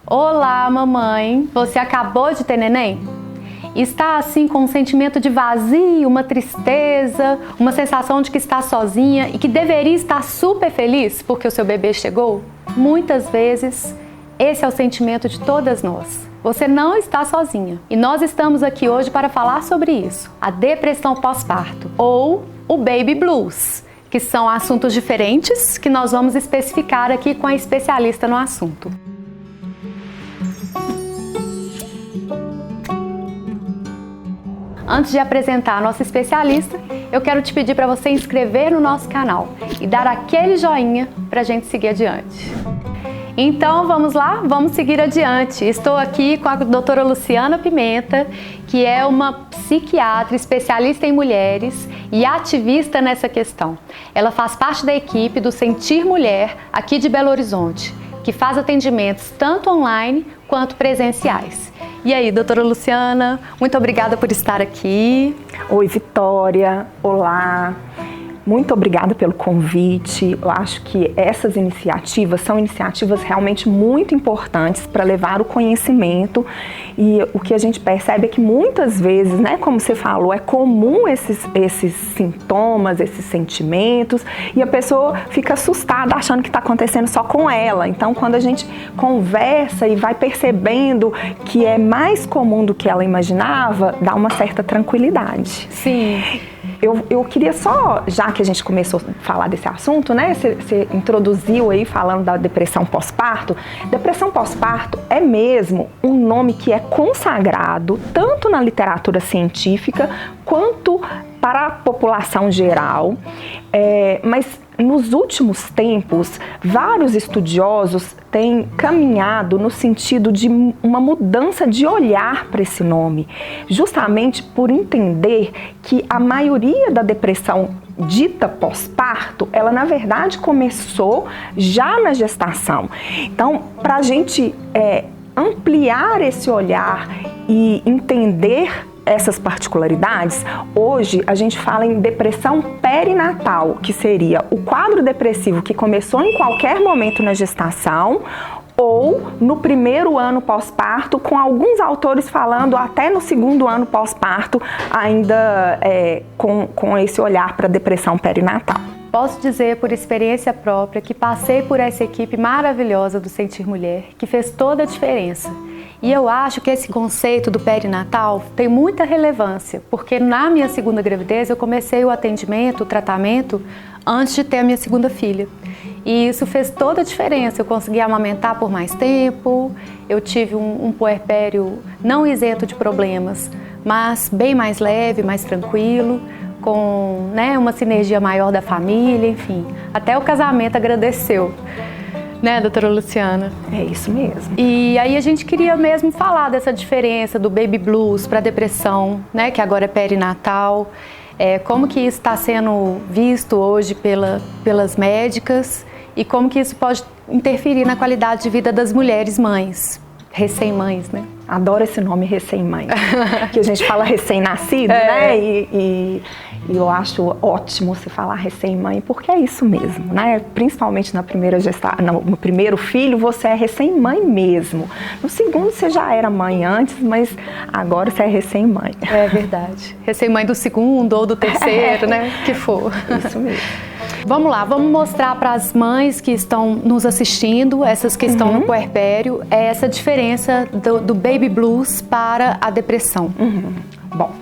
Olá, mamãe! Você acabou de ter neném? Está assim com um sentimento de vazio, uma tristeza, uma sensação de que está sozinha e que deveria estar super feliz porque o seu bebê chegou? Muitas vezes, esse é o sentimento de todas nós. Você não está sozinha. E nós estamos aqui hoje para falar sobre isso, a depressão pós-parto ou o baby blues, que são assuntos diferentes que nós vamos especificar aqui com a especialista no assunto. Antes de apresentar a nossa especialista, eu quero te pedir para você inscrever no nosso canal e dar aquele joinha para a gente seguir adiante. Então vamos lá? Vamos seguir adiante. Estou aqui com a doutora Luciana Pimenta, que é uma psiquiatra especialista em mulheres e ativista nessa questão. Ela faz parte da equipe do Sentir Mulher aqui de Belo Horizonte, que faz atendimentos tanto online quanto presenciais. E aí, doutora Luciana, muito obrigada por estar aqui. Oi, Vitória. Olá. Muito obrigada pelo convite. Eu acho que essas iniciativas são iniciativas realmente muito importantes para levar o conhecimento, e o que a gente percebe é que muitas vezes, né, como você falou, é comum esses sintomas, esses sentimentos, e a pessoa fica assustada achando que está acontecendo só com ela. Então, quando a gente conversa e vai percebendo que é mais comum do que ela imaginava, dá uma certa tranquilidade. Sim. Eu queria só, já que a gente começou a falar desse assunto, né? Você introduziu aí falando da depressão pós-parto. Depressão pós-parto é mesmo um nome que é consagrado tanto na literatura científica quanto para a população geral, mas nos últimos tempos, vários estudiosos têm caminhado no sentido de uma mudança de olhar para esse nome, justamente por entender que a maioria da depressão dita pós-parto, ela na verdade começou já na gestação. Então, para a gente ampliar esse olhar e entender essas particularidades, hoje a gente fala em depressão perinatal, que seria o quadro depressivo que começou em qualquer momento na gestação ou no primeiro ano pós-parto, com alguns autores falando até no segundo ano pós-parto, ainda com esse olhar para a depressão perinatal. Posso dizer por experiência própria que passei por essa equipe maravilhosa do Sentir Mulher, que fez toda a diferença. E eu acho que esse conceito do perinatal tem muita relevância, porque na minha segunda gravidez eu comecei o atendimento, o tratamento, antes de ter a minha segunda filha. E isso fez toda a diferença. Eu consegui amamentar por mais tempo, eu tive um puerpério não isento de problemas, mas bem mais leve, mais tranquilo, com uma sinergia maior da família, enfim. Até o casamento agradeceu. Né, doutora Luciana? É isso mesmo. E aí a gente queria mesmo falar dessa diferença do baby blues para a depressão, né, que agora é perinatal. Como que isso está sendo visto hoje pelas médicas e como que isso pode interferir na qualidade de vida das mulheres mães, recém-mães, né? Adoro esse nome, recém-mãe, que a gente fala recém-nascido, né? E eu acho ótimo você falar recém-mãe, porque é isso mesmo, né? Principalmente na primeira no primeiro filho, você é recém-mãe mesmo. No segundo, você já era mãe antes, mas agora você é recém-mãe. É verdade. Recém-mãe do segundo ou do terceiro, né? Que for. Isso mesmo. Vamos lá, vamos mostrar para as mães que estão nos assistindo, essas que estão no puerpério, essa diferença do baby blues para a depressão. Bom,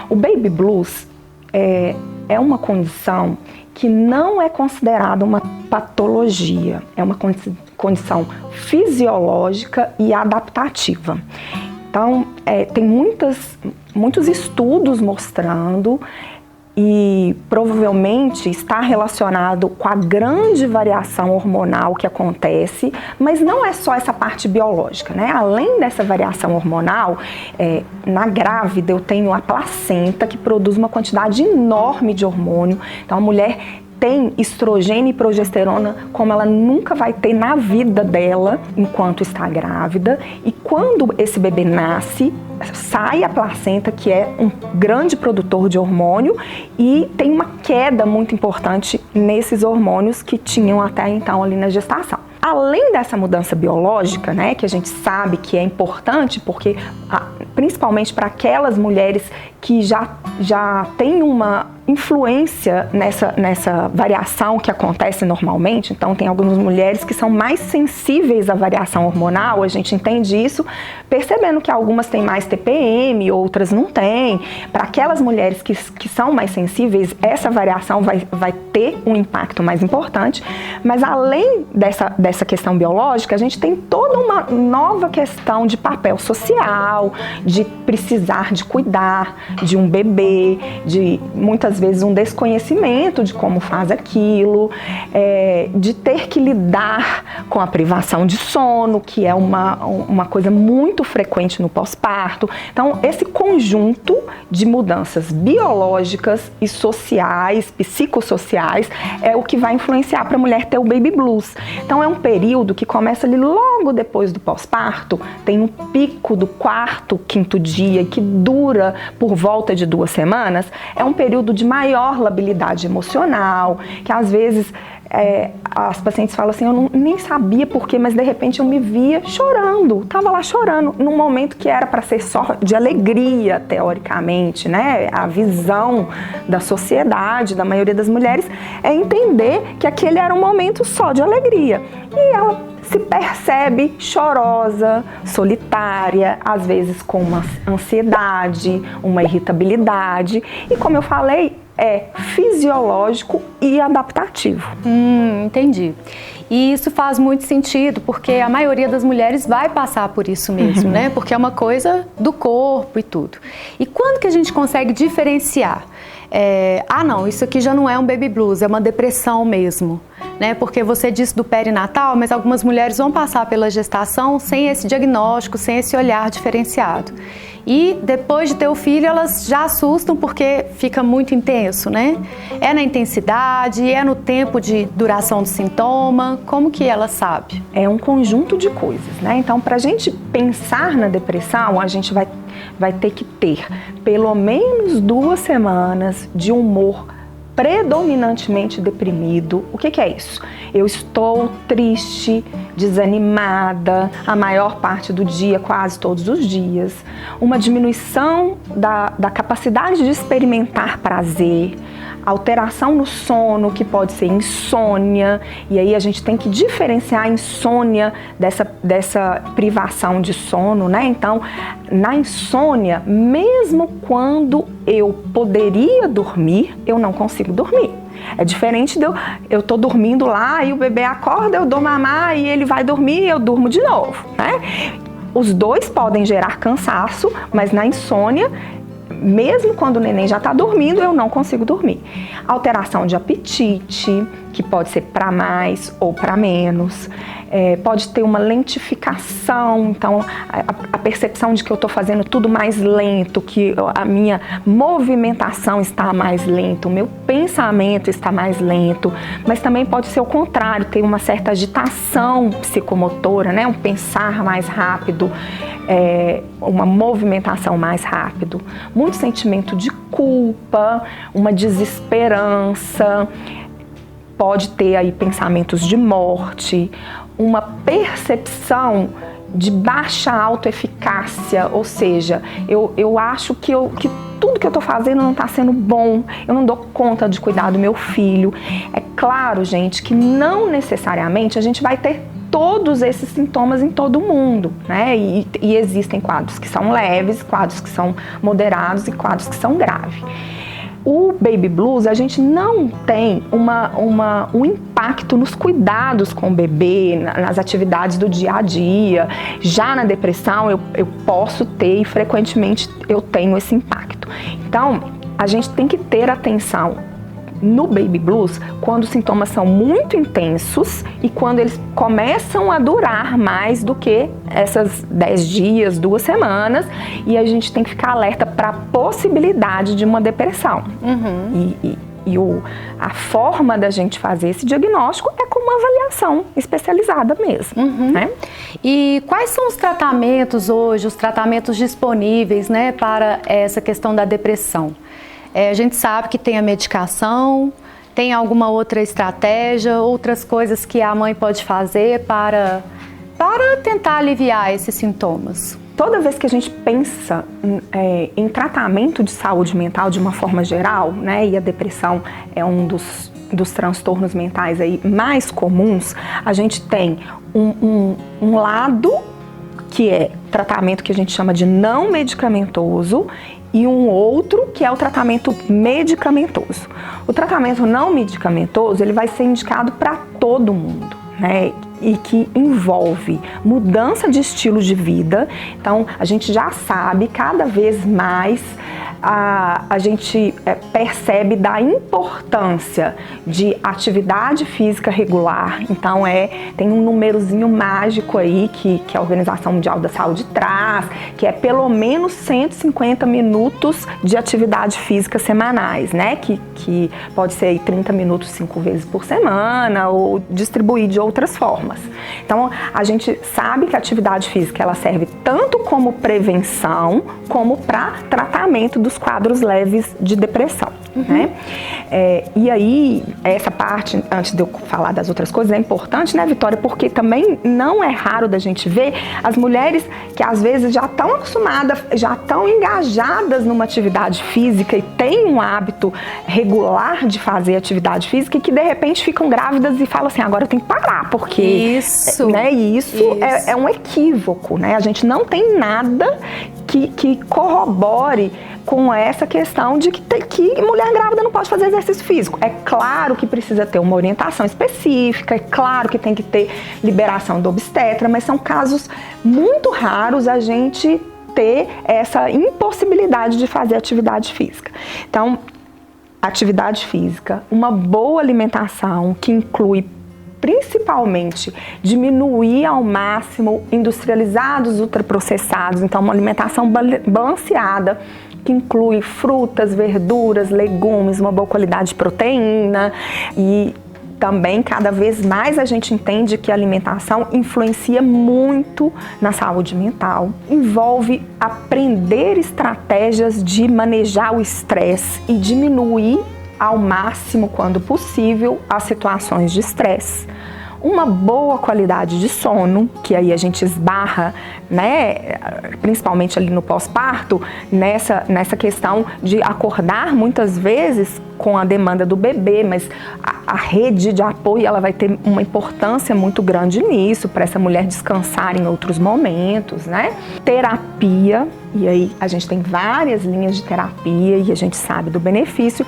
o baby blues é uma condição que não é considerada uma patologia, é uma condição fisiológica e adaptativa. Então, tem muitos estudos mostrando, e provavelmente está relacionado com a grande variação hormonal que acontece, mas não é só essa parte biológica, né? Além dessa variação hormonal, na grávida eu tenho a placenta que produz uma quantidade enorme de hormônio, então a mulher tem estrogênio e progesterona como ela nunca vai ter na vida dela enquanto está grávida, e quando esse bebê nasce, sai a placenta, que é um grande produtor de hormônio, e tem uma queda muito importante nesses hormônios que tinham até então ali na gestação. além dessa mudança biológica, né, que a gente sabe que é importante, porque principalmente para aquelas mulheres que já têm uma influência nessa variação que acontece normalmente. Então, tem algumas mulheres que são mais sensíveis à variação hormonal, a gente entende isso, percebendo que algumas têm mais TPM, outras não têm. Para aquelas mulheres que são mais sensíveis, essa variação vai ter um impacto mais importante, mas além dessa questão biológica, a gente tem toda uma nova questão de papel social, de precisar de cuidar de um bebê, de muitas vezes um desconhecimento de como faz aquilo, de ter que lidar com a privação de sono, que é uma coisa muito frequente no pós-parto. Então, esse conjunto de mudanças biológicas e sociais, psicossociais, é o que vai influenciar para a mulher ter o baby blues. Então, é um período que começa ali logo depois do pós-parto, tem um pico do quarto, quinto dia, que dura por volta de 2 semanas, é um período de maior labilidade emocional, que às vezes as pacientes falam assim, eu nem sabia porquê, mas de repente eu me via chorando, estava lá chorando, num momento que era para ser só de alegria, teoricamente, né? A visão da sociedade, da maioria das mulheres, é entender que aquele era um momento só de alegria. E ela se percebe chorosa, solitária, às vezes com uma ansiedade, uma irritabilidade, e como eu falei, é fisiológico e adaptativo. Entendi. E isso faz muito sentido, porque a maioria das mulheres vai passar por isso mesmo, né? Porque é uma coisa do corpo e tudo. E quando que a gente consegue diferenciar? Não, isso aqui já não é um baby blues, é uma depressão mesmo, né? Porque você disse do perinatal, mas algumas mulheres vão passar pela gestação sem esse diagnóstico, sem esse olhar diferenciado. E depois de ter o filho, elas já assustam porque fica muito intenso, né? É na intensidade, é no tempo de duração do sintoma, como que ela sabe? É um conjunto de coisas, né? Então, para a gente pensar na depressão, a gente vai ter que ter pelo menos 2 semanas de humor predominantemente deprimido. O que é isso? Eu estou triste, desanimada, a maior parte do dia, quase todos os dias. Uma diminuição da capacidade de experimentar prazer, alteração no sono, que pode ser insônia, e aí a gente tem que diferenciar a insônia dessa privação de sono, né? Então, na insônia, mesmo quando eu poderia dormir, eu não consigo dormir. É diferente de eu tô dormindo lá e o bebê acorda, eu dou mamar e ele vai dormir e eu durmo de novo, né? Os dois podem gerar cansaço, mas na insônia, mesmo quando o neném já está dormindo, eu não consigo dormir. Alteração de apetite, que pode ser para mais ou para menos. Pode ter uma lentificação, então a percepção de que eu estou fazendo tudo mais lento, que a minha movimentação está mais lenta, o meu pensamento está mais lento, mas também pode ser o contrário, ter uma certa agitação psicomotora, né? Um pensar mais rápido, uma movimentação mais rápido, muito sentimento de culpa, uma desesperança, pode ter aí pensamentos de morte, uma percepção de baixa autoeficácia, ou seja, eu acho que tudo que eu estou fazendo não está sendo bom, eu não dou conta de cuidar do meu filho. É claro, gente, que não necessariamente a gente vai ter todos esses sintomas em todo mundo, né? E existem quadros que são leves, quadros que são moderados e quadros que são graves. O baby blues, a gente não tem um impacto nos cuidados com o bebê, nas atividades do dia a dia. Já na depressão, eu posso ter e frequentemente eu tenho esse impacto. Então, a gente tem que ter atenção no baby blues quando os sintomas são muito intensos e quando eles começam a durar mais do que essas 10 dias, 2 semanas, e a gente tem que ficar alerta para a possibilidade de uma depressão. A forma da gente fazer esse diagnóstico é com uma avaliação especializada mesmo, né? E quais são os tratamentos hoje, os tratamentos disponíveis, né, para essa questão da depressão? A gente sabe que tem a medicação, Tem alguma outra estratégia, outras coisas que a mãe pode fazer para tentar aliviar esses sintomas? Toda vez que a gente pensa em tratamento de saúde mental de uma forma geral, né, e a depressão é um dos transtornos mentais aí mais comuns, a gente tem um lado que é tratamento que a gente chama de não medicamentoso e um outro que é o tratamento medicamentoso. O tratamento não medicamentoso, ele vai ser indicado para todo mundo, né? E que envolve mudança de estilo de vida. Então, a gente já sabe cada vez mais, a gente percebe da importância de atividade física regular. Então, tem um númerozinho mágico aí que a Organização Mundial da Saúde traz, que é pelo menos 150 minutos de atividade física semanais, né? Que pode ser aí 30 minutos 5 vezes por semana ou distribuir de outras formas. Então, a gente sabe que a atividade física ela serve tanto como prevenção como para tratamento dos quadros leves de depressão. Né? E aí, essa parte, antes de eu falar das outras coisas, é importante, né, Vitória? Porque também não é raro da gente ver as mulheres que às vezes já estão acostumadas, já estão engajadas numa atividade física e têm um hábito regular de fazer atividade física e que de repente ficam grávidas e falam assim, agora eu tenho que parar, porque isso é um equívoco, né? A gente não tem nada que corrobore com essa questão de que mulher grávida não pode fazer exercício físico. É claro que precisa ter uma orientação específica, é claro que tem que ter liberação do obstetra, mas são casos muito raros a gente ter essa impossibilidade de fazer atividade física. Então, atividade física, uma boa alimentação que inclui principalmente diminuir ao máximo industrializados, ultraprocessados, então uma alimentação balanceada, que inclui frutas, verduras, legumes, uma boa qualidade de proteína e também cada vez mais a gente entende que a alimentação influencia muito na saúde mental. Envolve aprender estratégias de manejar o estresse e diminuir ao máximo, quando possível, as situações de estresse. Uma boa qualidade de sono, que aí a gente esbarra, né, principalmente ali no pós-parto, nessa questão de acordar muitas vezes com a demanda do bebê, mas a rede de apoio ela vai ter uma importância muito grande nisso, para essa mulher descansar em outros momentos, né? Terapia, e aí a gente tem várias linhas de terapia e a gente sabe do benefício,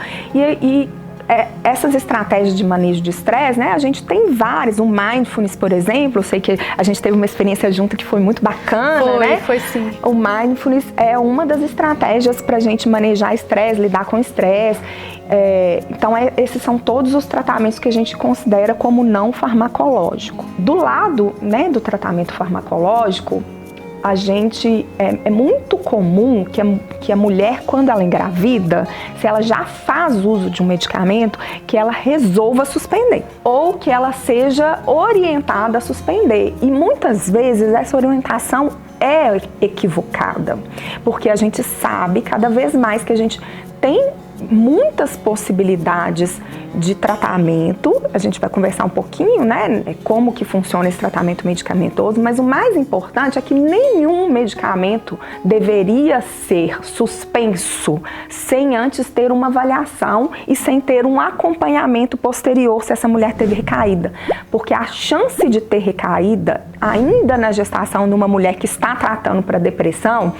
essas estratégias de manejo de estresse, né? A gente tem várias, o Mindfulness, por exemplo, eu sei que a gente teve uma experiência junto que foi muito bacana, né? Foi sim. O Mindfulness é uma das estratégias para a gente manejar estresse, lidar com estresse. Então, esses são todos os tratamentos que a gente considera como não farmacológico. Do lado, né, do tratamento farmacológico, a gente é muito comum que a mulher, quando ela engravida, se ela já faz uso de um medicamento, que ela resolva suspender ou que ela seja orientada a suspender. E muitas vezes essa orientação é equivocada, porque a gente sabe cada vez mais que a gente tem muitas possibilidades de tratamento. A gente vai conversar um pouquinho, né, como que funciona esse tratamento medicamentoso, mas o mais importante é que nenhum medicamento deveria ser suspenso sem antes ter uma avaliação e sem ter um acompanhamento posterior se essa mulher teve recaída, porque a chance de ter recaída ainda na gestação numa mulher que está tratando para depressão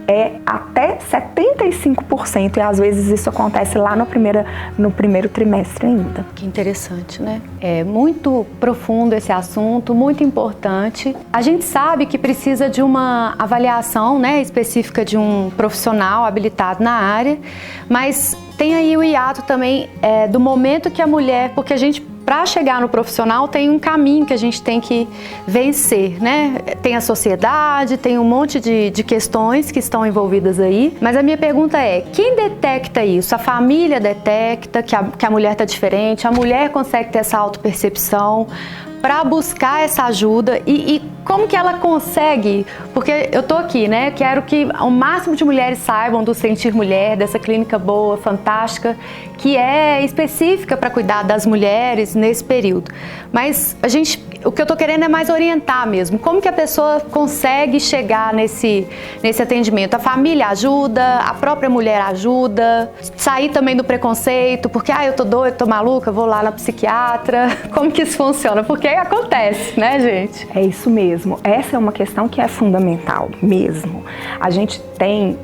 é até 75%, e às vezes isso acontece lá no primeiro trimestre ainda. Que interessante, né? É muito profundo esse assunto, muito importante. A gente sabe que precisa de uma avaliação, né, específica de um profissional habilitado na área, mas tem aí o hiato também do momento que a mulher, porque a gente, para chegar no profissional, tem um caminho que a gente tem que vencer, né? Tem a sociedade, tem um monte de questões que estão envolvidas aí. Mas a minha pergunta é, quem detecta isso? A família detecta que a mulher está diferente? A mulher consegue ter essa autopercepção? para buscar essa ajuda e como que ela consegue, porque eu tô aqui, né, quero que o máximo de mulheres saibam do Sentir Mulher, dessa clínica boa, fantástica, que é específica para cuidar das mulheres nesse período. Mas o que eu tô querendo é mais orientar mesmo, como que a pessoa consegue chegar nesse atendimento. A família ajuda, a própria mulher ajuda, sair também do preconceito, porque eu tô doida, tô maluca, vou lá na psiquiatra. Como que isso funciona? Porque acontece, né, gente? É isso mesmo. Essa é uma questão que é fundamental mesmo. A gente tem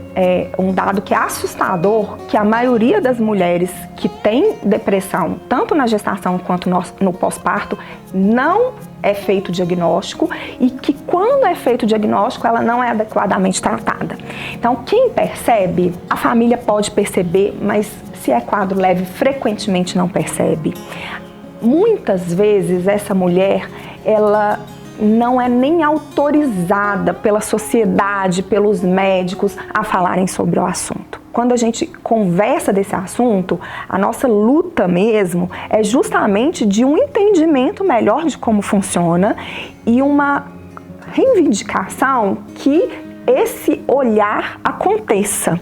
um dado que é assustador, que a maioria das mulheres que tem depressão, tanto na gestação quanto no pós-parto, não é feito diagnóstico e que quando é feito o diagnóstico, ela não é adequadamente tratada. Então, quem percebe, a família pode perceber, mas se é quadro leve, frequentemente não percebe. Muitas vezes essa mulher, ela não é nem autorizada pela sociedade, pelos médicos a falarem sobre o assunto. Quando a gente conversa desse assunto, a nossa luta mesmo é justamente de um entendimento melhor de como funciona e uma reivindicação que esse olhar aconteça.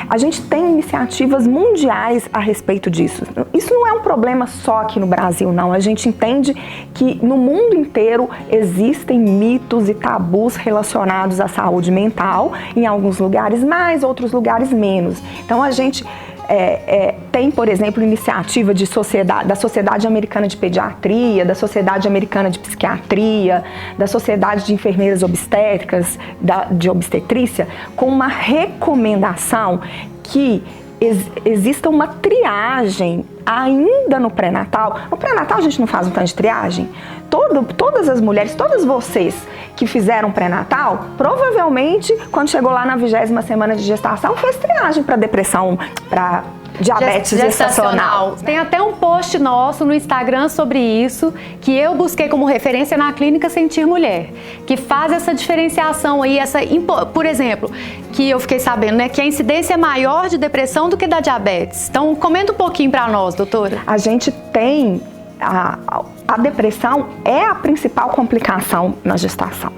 A gente tem iniciativas mundiais a respeito disso. Isso não é um problema só aqui no Brasil, não. A gente entende que no mundo inteiro existem mitos e tabus relacionados à saúde mental, em alguns lugares mais, outros lugares menos. Então a gente tem, por exemplo, iniciativa da Sociedade Americana de Pediatria, da Sociedade Americana de Psiquiatria, da Sociedade de Enfermeiras Obstétricas, de Obstetrícia, com uma recomendação que exista uma triagem ainda no pré-natal. No pré-natal a gente não faz um tanto de triagem? Todas as mulheres, todas vocês que fizeram pré-natal, provavelmente quando chegou lá na 20ª semana de gestação, fez triagem para depressão, para diabetes gestacional. Tem até um post nosso no Instagram sobre isso, que eu busquei como referência na Clínica Sentir Mulher, que faz essa diferenciação aí, por exemplo, que eu fiquei sabendo, né, que a incidência é maior de depressão do que da diabetes. Então, comenta um pouquinho para nós, doutora. A gente tem a depressão é a principal complicação na gestação.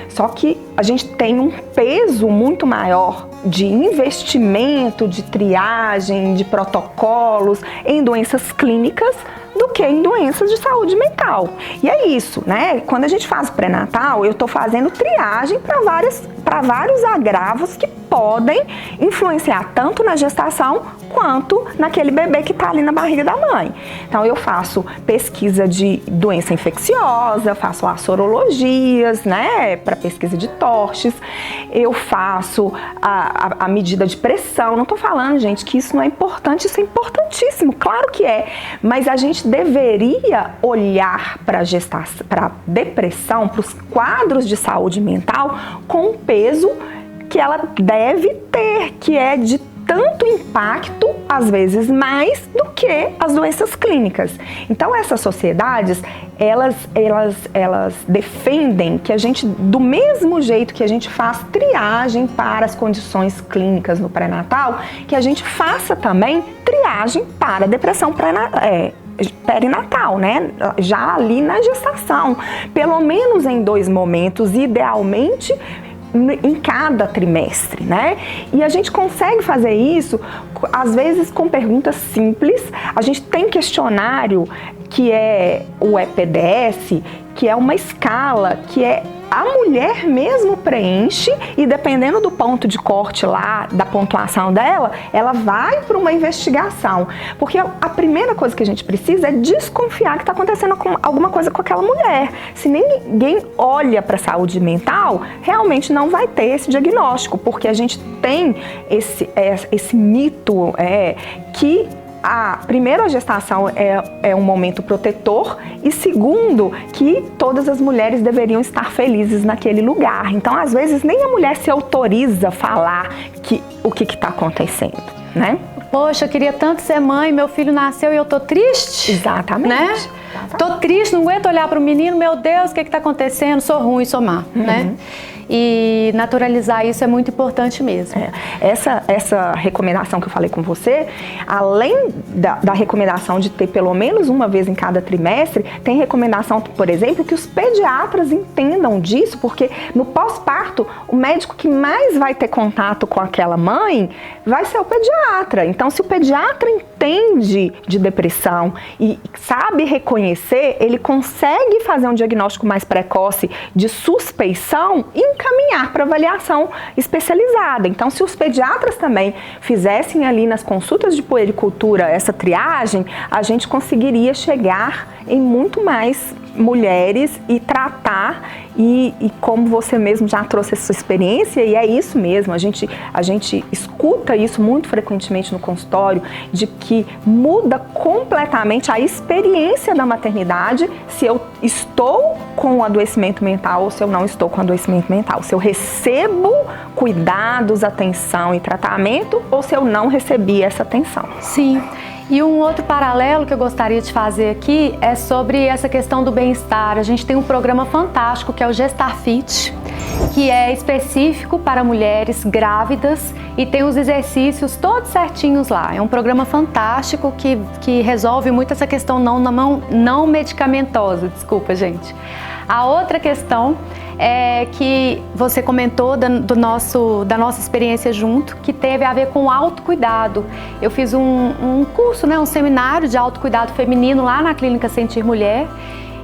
Só que a gente tem um peso muito maior de investimento, de triagem, de protocolos em doenças clínicas do que em doenças de saúde mental. E é isso, né? Quando a gente faz o pré-natal, eu estou fazendo triagem para vários agravos que podem influenciar tanto na gestação quanto naquele bebê que está ali na barriga da mãe. Então eu faço pesquisa de doença infecciosa, faço as sorologias, né, para pesquisa de TORCHES, eu faço a medida de pressão. Não estou falando, gente, que isso não é importante, isso é importantíssimo, claro que é, mas a gente deveria olhar para a depressão, para os quadros de saúde mental com o peso que ela deve ter, que é de tanto impacto, às vezes mais, do que as doenças clínicas. Então essas sociedades, elas defendem que a gente, do mesmo jeito que a gente faz triagem para as condições clínicas no pré-natal, que a gente faça também triagem para a depressão perinatal, né? Já ali na gestação, pelo menos em 2 momentos, idealmente em cada trimestre, né? E a gente consegue fazer isso, às vezes, com perguntas simples. A gente tem questionário que é o EPDS, que é uma escala que a mulher mesmo preenche e, dependendo do ponto de corte lá, da pontuação dela, ela vai para uma investigação. Porque a primeira coisa que a gente precisa é desconfiar que está acontecendo alguma coisa com aquela mulher. Se ninguém olha para a saúde mental, realmente não vai ter esse diagnóstico, porque a gente tem esse mito que primeiro, a gestação é um momento protetor e segundo, que todas as mulheres deveriam estar felizes naquele lugar. Então, às vezes, nem a mulher se autoriza a falar o que está acontecendo, né? Poxa, eu queria tanto ser mãe, meu filho nasceu e eu tô triste. Exatamente. Né? Tô triste, não aguento olhar para o menino, meu Deus, o que está acontecendo? Sou ruim, sou má, né? e naturalizar isso é muito importante mesmo. Essa recomendação que eu falei com você, além da recomendação de ter pelo menos uma vez em cada trimestre, tem recomendação, por exemplo, que os pediatras entendam disso, porque no pós-parto, o médico que mais vai ter contato com aquela mãe vai ser o pediatra. Então, se o pediatra entende de depressão e sabe reconhecer, ele consegue fazer um diagnóstico mais precoce de suspeição e encaminhar para avaliação especializada. Então, se os pediatras também fizessem ali nas consultas de puericultura essa triagem, a gente conseguiria chegar em muito mais mulheres e tratar, e como você mesmo já trouxe essa experiência, e é isso mesmo, a gente escuta isso muito frequentemente no consultório, de que muda completamente a experiência da maternidade se eu estou com adoecimento mental ou se eu não estou com adoecimento mental, se eu recebo cuidados, atenção e tratamento ou se eu não recebi essa atenção. Sim. E um outro paralelo que eu gostaria de fazer aqui é sobre essa questão do bem-estar. A gente tem um programa fantástico que é o Gestar Fit, que é específico para mulheres grávidas e tem os exercícios todos certinhos lá. É um programa fantástico que resolve muito essa questão não medicamentosa, desculpa, gente. A outra questão é que você comentou da nossa experiência junto, que teve a ver com o autocuidado. Eu fiz um curso, um seminário de autocuidado feminino lá na Clínica Sentir Mulher,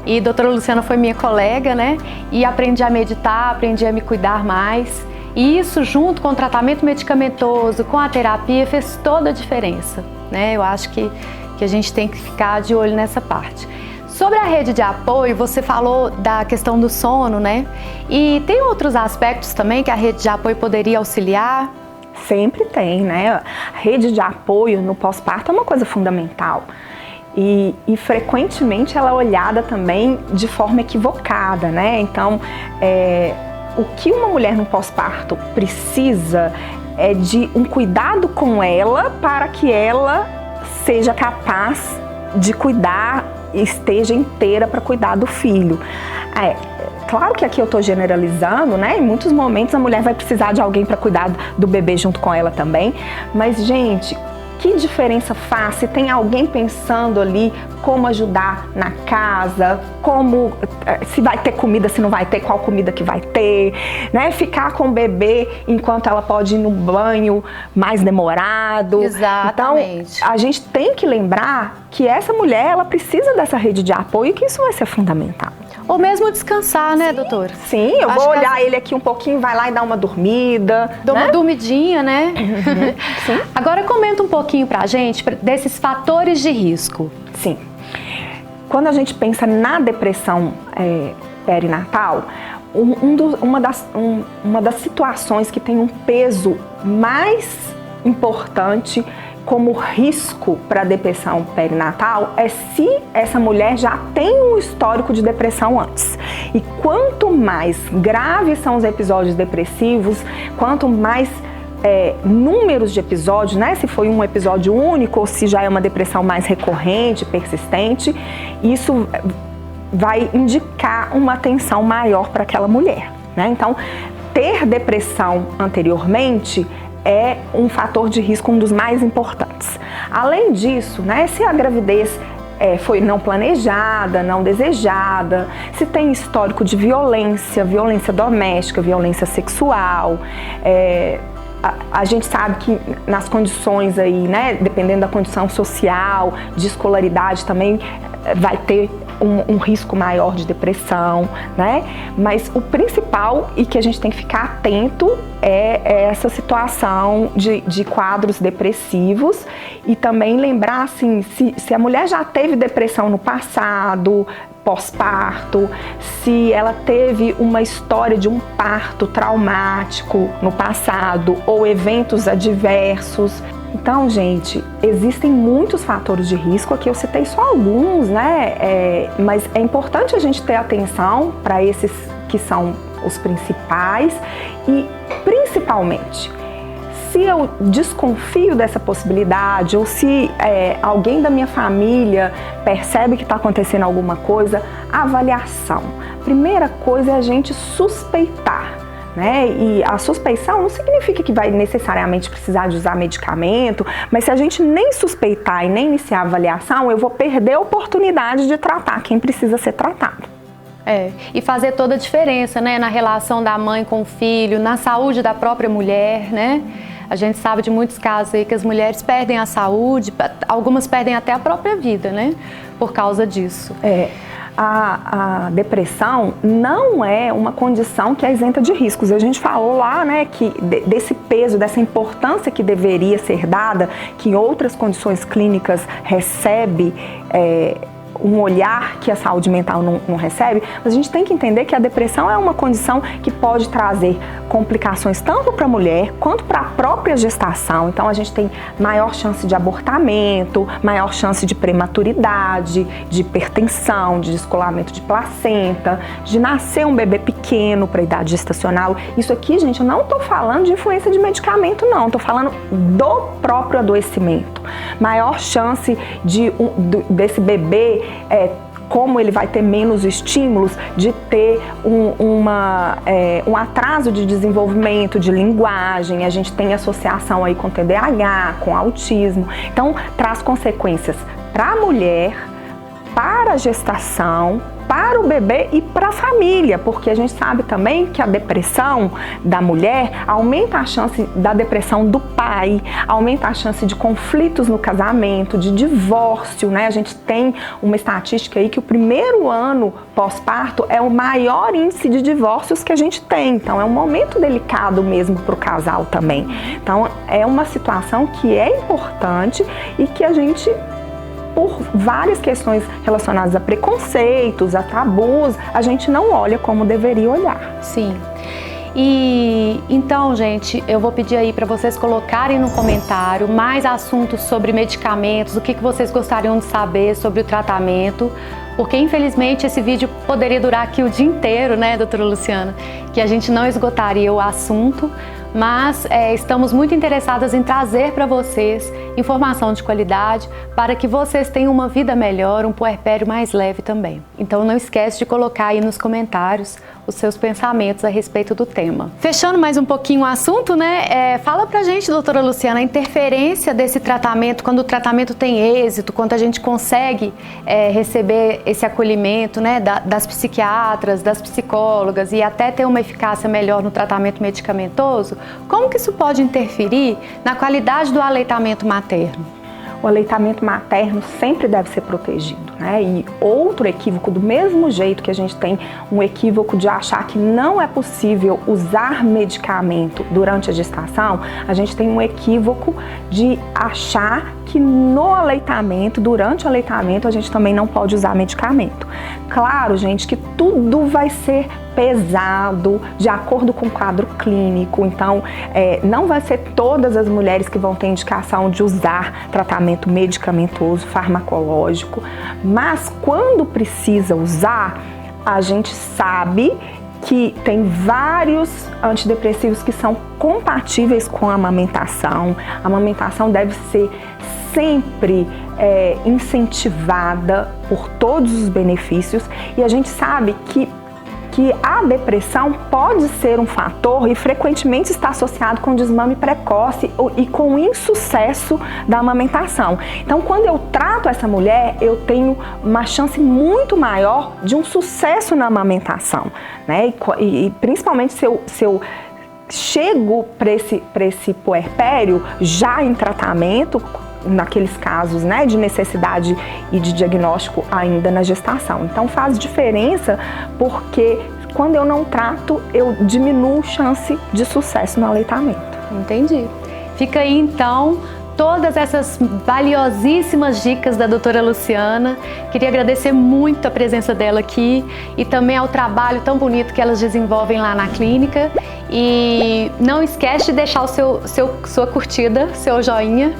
e a doutora Luciana foi minha colega, e aprendi a meditar, aprendi a me cuidar mais. E isso, junto com o tratamento medicamentoso, com a terapia, fez toda a diferença, Eu acho que a gente tem que ficar de olho nessa parte. Sobre a rede de apoio, você falou da questão do sono, E tem outros aspectos também que a rede de apoio poderia auxiliar? Sempre tem, A rede de apoio no pós-parto é uma coisa fundamental. E frequentemente ela é olhada também de forma equivocada, Então, o que uma mulher no pós-parto precisa é de um cuidado com ela para que ela seja capaz de cuidar, esteja inteira para cuidar do filho. Claro que aqui eu estou generalizando, Em muitos momentos a mulher vai precisar de alguém para cuidar do bebê junto com ela também. Mas, gente, que diferença faz se tem alguém pensando ali como ajudar na casa, se vai ter comida, se não vai ter, qual comida que vai ter, Ficar com o bebê enquanto ela pode ir no banho mais demorado. Exatamente. Então, a gente tem que lembrar que essa mulher, ela precisa dessa rede de apoio e que isso vai ser fundamental. Ou mesmo descansar, doutora? Sim, eu vou olhar ele aqui um pouquinho, vai lá e dar uma dormida. Dá uma dormidinha, Uhum. Sim. Agora comenta um pouquinho pra gente desses fatores de risco. Sim. Quando a gente pensa na depressão perinatal, uma das situações que tem um peso mais importante como risco para a depressão perinatal é se essa mulher já tem um histórico de depressão antes. E quanto mais graves são os episódios depressivos, quanto mais números de episódios, se foi um episódio único ou se já é uma depressão mais recorrente, persistente, isso vai indicar uma atenção maior para aquela mulher, Então, ter depressão anteriormente é um fator de risco, um dos mais importantes. Além disso, se a gravidez foi não planejada, não desejada, se tem histórico de violência doméstica, violência sexual, a gente sabe que nas condições aí, dependendo da condição social, de escolaridade também vai ter um risco maior de depressão, Mas o principal e que a gente tem que ficar atento é essa situação de quadros depressivos e também lembrar, assim, se a mulher já teve depressão no passado, pós-parto, se ela teve uma história de um parto traumático no passado ou eventos adversos. Então, gente, existem muitos fatores de risco, aqui eu citei só alguns, mas é importante a gente ter atenção para esses que são os principais e, principalmente, se eu desconfio dessa possibilidade ou se alguém da minha família percebe que está acontecendo alguma coisa, avaliação. Primeira coisa é a gente suspeitar. né? E a suspeição não significa que vai necessariamente precisar de usar medicamento, mas se a gente nem suspeitar e nem iniciar a avaliação, eu vou perder a oportunidade de tratar quem precisa ser tratado. E fazer toda a diferença, né, na relação da mãe com o filho, na saúde da própria mulher, né? A gente sabe de muitos casos aí que as mulheres perdem a saúde, algumas perdem até a própria vida, né, por causa disso. A depressão não é uma condição que é isenta de riscos. A gente falou lá, né, que desse peso, dessa importância que deveria ser dada, que em outras condições clínicas recebe um olhar que a saúde mental não recebe, mas a gente tem que entender que a depressão é uma condição que pode trazer complicações tanto para a mulher quanto para a própria gestação. Então a gente tem maior chance de abortamento, maior chance de prematuridade, de hipertensão, de descolamento de placenta, de nascer um bebê pequeno para a idade gestacional. Isso aqui, gente, eu não estou falando de influência de medicamento, não. Estou falando do próprio adoecimento. Maior chance desse bebê, como ele vai ter menos estímulos, de ter um atraso de desenvolvimento de linguagem. A gente tem associação aí com TDAH, com autismo. Então, traz consequências para a mulher, para a gestação, para o bebê e para a família, porque a gente sabe também que a depressão da mulher aumenta a chance da depressão do pai, aumenta a chance de conflitos no casamento, de divórcio, né? A gente tem uma estatística aí que o primeiro ano pós-parto é o maior índice de divórcios que a gente tem, então é um momento delicado mesmo para o casal também. Então é uma situação que é importante e que a gente, por várias questões relacionadas a preconceitos, a tabus, a gente não olha como deveria olhar. Sim. E então, gente, eu vou pedir aí para vocês colocarem no comentário mais assuntos sobre medicamentos, o que vocês gostariam de saber sobre o tratamento, porque infelizmente esse vídeo poderia durar aqui o dia inteiro, né, doutora Luciana, que a gente não esgotaria o assunto, mas estamos muito interessadas em trazer para vocês informação de qualidade para que vocês tenham uma vida melhor, um puerpério mais leve também. Então não esquece de colocar aí nos comentários os seus pensamentos a respeito do tema. Fechando mais um pouquinho o assunto, né? Fala pra gente, doutora Luciana, a interferência desse tratamento, quando o tratamento tem êxito, quando a gente consegue receber esse acolhimento, né, das psiquiatras, das psicólogas e até ter uma eficácia melhor no tratamento medicamentoso, como que isso pode interferir na qualidade do aleitamento materno? O aleitamento materno sempre deve ser protegido, né? E outro equívoco, do mesmo jeito que a gente tem um equívoco de achar que não é possível usar medicamento durante a gestação, a gente tem um equívoco de achar que no aleitamento, durante o aleitamento, a gente também não pode usar medicamento. Claro, gente, que tudo vai ser pesado, de acordo com o quadro clínico, então não vai ser todas as mulheres que vão ter indicação de usar tratamento medicamentoso, farmacológico, mas quando precisa usar, a gente sabe que tem vários antidepressivos que são compatíveis com a amamentação. A amamentação deve ser sempre incentivada por todos os benefícios e a gente sabe que a depressão pode ser um fator e frequentemente está associado com desmame precoce e com o insucesso da amamentação. Então, quando eu trato essa mulher, eu tenho uma chance muito maior de um sucesso na amamentação, né? E principalmente se eu chego para esse puerpério já em tratamento, naqueles casos, né, de necessidade e de diagnóstico ainda na gestação. Então faz diferença porque quando eu não trato, eu diminuo chance de sucesso no aleitamento. Entendi. Fica aí então todas essas valiosíssimas dicas da doutora Luciana. Queria agradecer muito a presença dela aqui e também ao trabalho tão bonito que elas desenvolvem lá na clínica. E não esquece de deixar o sua curtida, seu joinha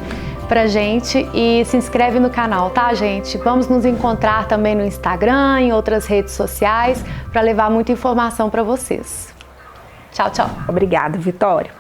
pra gente e se inscreve no canal, tá, gente? Vamos nos encontrar também no Instagram, em outras redes sociais, para levar muita informação para vocês. Tchau, tchau. Obrigada, Vitória.